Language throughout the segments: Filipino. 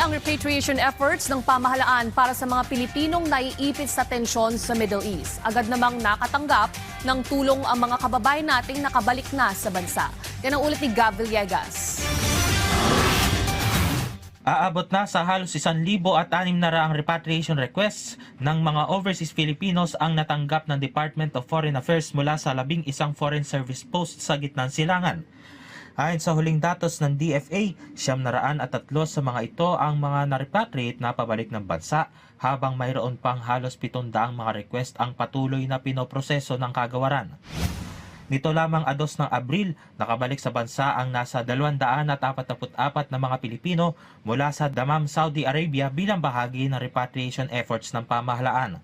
ang repatriation efforts ng pamahalaan para sa mga Pilipinong naiipit sa tensyon sa Middle East. Agad namang nakatanggap ng tulong ang mga kababayan nating nakabalik na sa bansa. Yan ang ulit ni Gab Villegas. Aabot na sa halos 1,600 repatriation requests ng mga overseas Filipinos ang natanggap ng Department of Foreign Affairs mula sa 11 foreign service posts sa gitnang silangan. Ayon sa huling datos ng DFA, 703 sa mga ito ang mga na-repatriate na pabalik ng bansa, habang mayroon pang halos 700 mga request ang patuloy na pinoproseso ng kagawaran. Nito lamang 2 ng Abril, nakabalik sa bansa ang nasa 244 na mga Pilipino mula sa Dammam, Saudi Arabia bilang bahagi ng repatriation efforts ng pamahalaan.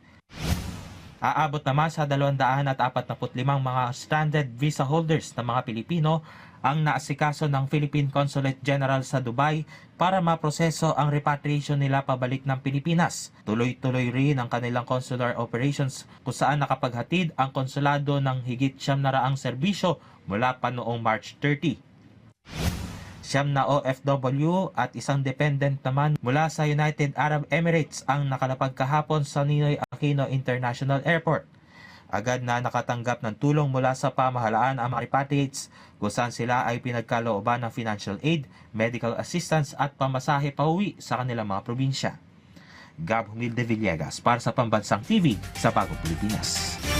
Aabot naman sa 245 mga stranded visa holders na mga Pilipino ang naasikaso ng Philippine Consulate General sa Dubai para maproseso ang repatriation nila pabalik ng Pilipinas. Tuloy-tuloy rin ang kanilang consular operations kung saan nakapaghatid ang konsulado ng higit 700 serbisyo mula pa noong March 30. 9 na OFW at isang dependent naman mula sa United Arab Emirates ang nakalapag kahapon sa Ninoy Aquino International Airport. Agad na nakatanggap ng tulong mula sa pamahalaan ang mga repatriates kung saan sila ay pinagkalooban ng financial aid, medical assistance at pamasahe pauwi sa kanilang mga probinsya. Gab Humilde Villegas para sa Pambansang TV sa Bagong Pilipinas.